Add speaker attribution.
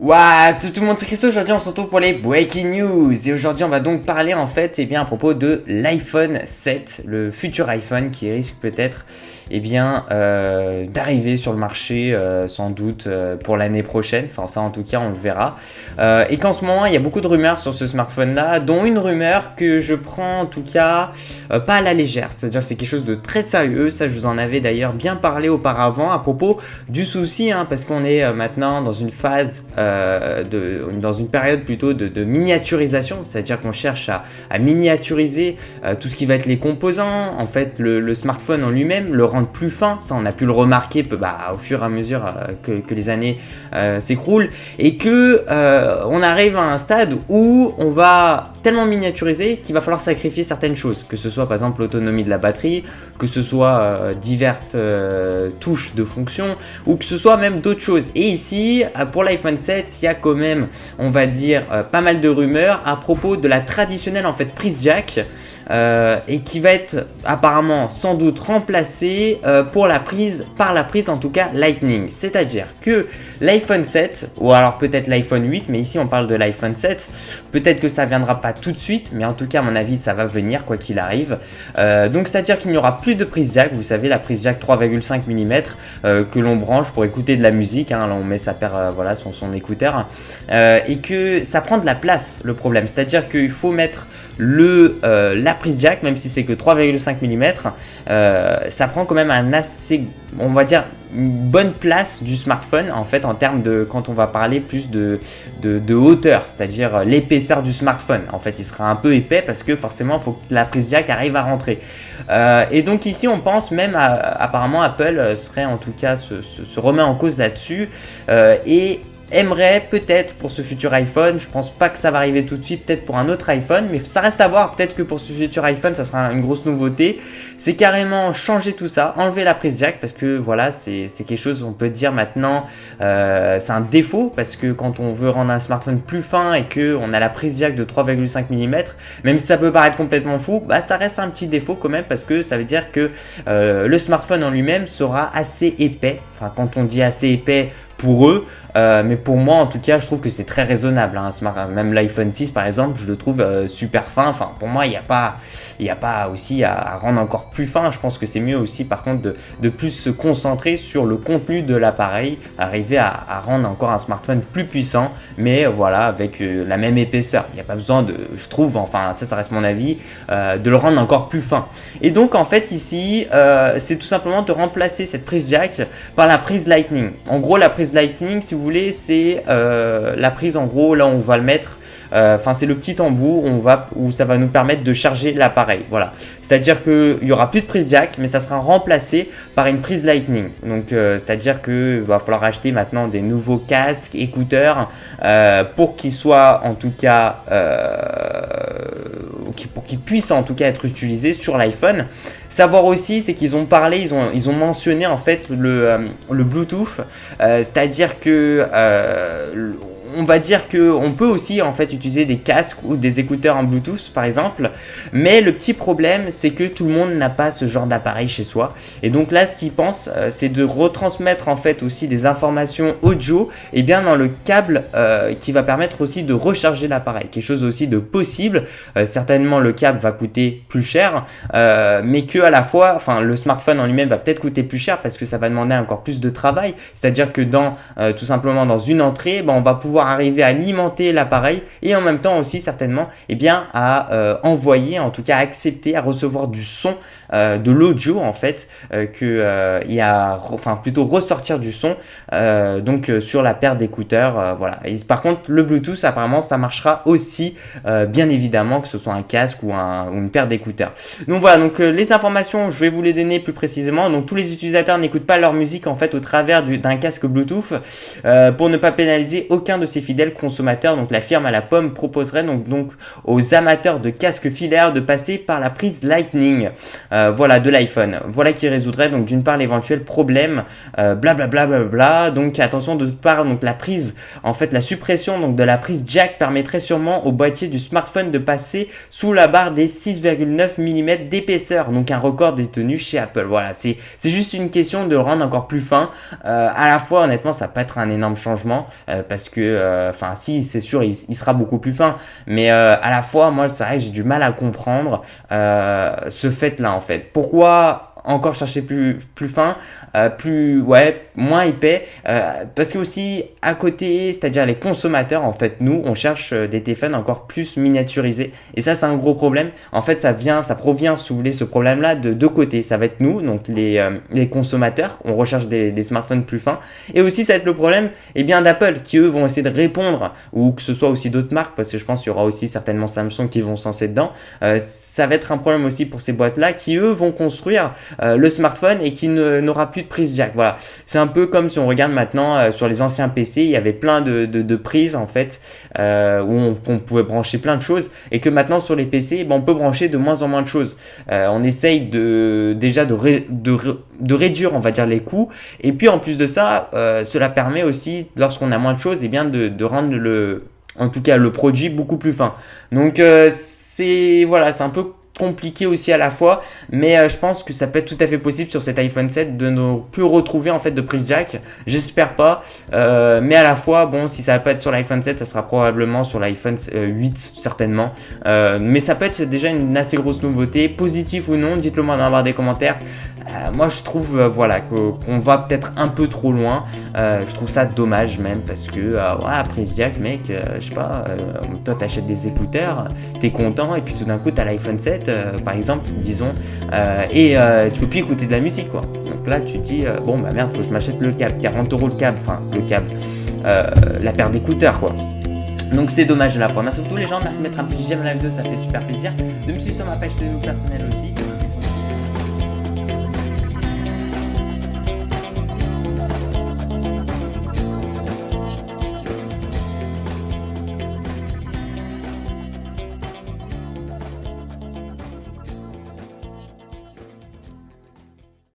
Speaker 1: Ouah, tout le monde, c'est Christo. Aujourd'hui on se retrouve pour les Breaking News. Et aujourd'hui on va donc parler en fait à propos de l'iPhone 7, le futur iPhone qui risque peut-être d'arriver sur le marché sans doute pour l'année prochaine. Enfin ça en tout cas on le verra. Et qu'en ce moment il y a beaucoup de rumeurs sur ce smartphone là, dont une rumeur que je prends en tout cas pas à la légère. C'est-à-dire c'est quelque chose de très sérieux. Ça je vous en avais d'ailleurs bien parlé auparavant à propos du souci parce qu'on est maintenant dans une phase dans une période plutôt de miniaturisation, c'est-à-dire qu'on cherche à miniaturiser tout ce qui va être les composants, en fait le smartphone en lui-même, le rendre plus fin. Ça on a pu le remarquer au fur et à mesure que les années s'écroulent, et que on arrive à un stade où on va tellement miniaturiser qu'il va falloir sacrifier certaines choses, que ce soit par exemple l'autonomie de la batterie, que ce soit diverses touches de fonction, ou que ce soit même d'autres choses. Et ici pour l'iPhone 7 il y a quand même, on va dire, pas mal de rumeurs à propos de la traditionnelle en fait prise jack, et qui va être apparemment sans doute remplacée par la prise en tout cas Lightning. C'est-à-dire que l'iPhone 7, ou alors peut-être l'iPhone 8, mais ici on parle de l'iPhone 7, peut-être que ça viendra pas tout de suite, mais en tout cas à mon avis ça va venir quoi qu'il arrive. Donc c'est-à-dire qu'il n'y aura plus de prise jack, vous savez la prise jack 3,5 mm que l'on branche pour écouter de la musique, là on met sa paire, voilà, son écouteur, et que ça prend de la place le problème. C'est-à-dire qu'il faut mettre la prise jack, même si c'est que 3,5 mm, ça prend quand même un assez, on va dire, une bonne place du smartphone en fait en termes de, quand on va parler plus de hauteur, c'est-à-dire l'épaisseur du smartphone. En fait il sera un peu épais parce que forcément il faut que la prise jack arrive à rentrer, et donc ici on pense même apparemment Apple serait en tout cas se remet en cause là-dessus, et aimerait peut-être pour ce futur iPhone, je pense pas que ça va arriver tout de suite, peut-être pour un autre iPhone, mais ça reste à voir. Peut-être que pour ce futur iPhone ça sera une grosse nouveauté, c'est carrément changer tout ça, enlever la prise jack, parce que voilà c'est quelque chose, on peut dire maintenant, c'est un défaut, parce que quand on veut rendre un smartphone plus fin et que on a la prise jack de 3,5 mm, même si ça peut paraître complètement fou, ça reste un petit défaut quand même, parce que ça veut dire que le smartphone en lui-même sera assez épais. Enfin quand on dit assez épais pour eux, mais pour moi en tout cas je trouve que c'est très raisonnable, même l'iPhone 6 par exemple je le trouve super fin. Enfin pour moi il n'y a pas aussi à rendre encore plus fin. Je pense que c'est mieux aussi par contre de plus se concentrer sur le contenu de l'appareil, arriver à rendre encore un smartphone plus puissant, mais voilà avec la même épaisseur. Il n'y a pas besoin de, je trouve, enfin ça reste mon avis, de le rendre encore plus fin. Et donc en fait ici c'est tout simplement de remplacer cette prise jack par la prise Lightning. En gros la prise Lightning, si vous voulez, c'est la prise, en gros là on va le mettre, c'est le petit embout où ça va nous permettre de charger l'appareil. Voilà, c'est-à-dire qu'il n'y aura plus de prise jack, mais ça sera remplacé par une prise Lightning. Donc c'est-à-dire qu'il va falloir acheter maintenant des nouveaux casques, écouteurs, pour qu'ils soient en tout cas pour qu'ils puissent en tout cas être utilisés sur l'iPhone. Savoir aussi, c'est qu'ils ont parlé, ils ont mentionné en fait le Bluetooth, c'est-à-dire que on va dire qu'on peut aussi en fait utiliser des casques ou des écouteurs en Bluetooth par exemple, mais le petit problème c'est que tout le monde n'a pas ce genre d'appareil chez soi, et donc là ce qu'ils pensent c'est de retransmettre en fait aussi des informations audio dans le câble, qui va permettre aussi de recharger l'appareil, quelque chose aussi de possible. Certainement le câble va coûter plus cher, mais que à la fois, le smartphone en lui-même va peut-être coûter plus cher parce que ça va demander encore plus de travail, c'est-à-dire que tout simplement dans une entrée, on va pouvoir arriver à alimenter l'appareil et en même temps aussi certainement à envoyer, en tout cas accepter, à recevoir du son, de l'audio en fait, plutôt ressortir du son, sur la paire d'écouteurs, voilà. Et par contre le Bluetooth apparemment ça marchera aussi, bien évidemment, que ce soit un casque ou une paire d'écouteurs. Donc voilà, donc les informations je vais vous les donner plus précisément. Donc tous les utilisateurs n'écoutent pas leur musique en fait au travers d'un casque Bluetooth, pour ne pas pénaliser aucun de ses fidèles consommateurs. Donc la firme à la pomme proposerait donc aux amateurs de casques filaires de passer par la prise Lightning. voilà, de l'iPhone. Voilà qui résoudrait donc d'une part l'éventuel problème, blablabla. Donc attention, d'autre part, donc la prise, en fait la suppression donc de la prise jack permettrait sûrement au boîtier du smartphone de passer sous la barre des 6,9 mm d'épaisseur, donc un record détenu chez Apple. Voilà, c'est juste une question de le rendre encore plus fin. À la fois, honnêtement, ça peut être un énorme changement parce que, enfin, si, c'est sûr, il sera beaucoup plus fin, mais à la fois, moi, c'est vrai que j'ai du mal à comprendre ce fait-là, en fait. Pourquoi encore chercher plus fin, moins épais, parce que aussi à côté, c'est-à-dire les consommateurs, en fait, nous, on cherche des téléphones encore plus miniaturisés, et ça, c'est un gros problème. En fait, ça provient, si vous voulez, ce problème-là de deux côtés. Ça va être nous, donc les consommateurs, on recherche des smartphones plus fins, et aussi ça va être le problème, eh bien, d'Apple, qui eux vont essayer de répondre, ou que ce soit aussi d'autres marques, parce que je pense qu'il y aura aussi certainement Samsung qui vont s'en dedans. Ça va être un problème aussi pour ces boîtes-là, qui eux vont construire le smartphone et qui n'aura plus de prise jack. Voilà, c'est un peu comme si on regarde maintenant sur les anciens PC, il y avait plein de prises en fait où on pouvait brancher plein de choses, et que maintenant sur les PC, on peut brancher de moins en moins de choses. On essaye de réduire, on va dire, les coûts, et puis en plus de ça, cela permet aussi, lorsqu'on a moins de choses, et bien de rendre en tout cas le produit beaucoup plus fin. Donc c'est un peu compliqué aussi à la fois, mais je pense que ça peut être tout à fait possible sur cet iPhone 7 de ne plus retrouver en fait de prise jack. J'espère pas, mais à la fois, bon, si ça va pas être sur l'iPhone 7, ça sera probablement sur l'iPhone 8 certainement, mais ça peut être déjà une assez grosse nouveauté, positive ou non, dites-le moi dans la barre des commentaires. Moi je trouve qu'on va peut-être un peu trop loin, je trouve ça dommage même, parce que prise jack, mec, je sais pas, toi t'achètes des écouteurs, t'es content, et puis tout d'un coup t'as l'iPhone 7 par exemple, disons, et tu peux plus écouter de la musique, quoi. Donc là tu te dis bon bah merde, faut que je m'achète le câble, 40 € le câble, la paire d'écouteurs, quoi. Donc c'est dommage à la fois. Merci à tous les gens, merci de mettre un petit j'aime à la vidéo, ça fait super plaisir. De me suivre sur ma page Facebook personnelle aussi.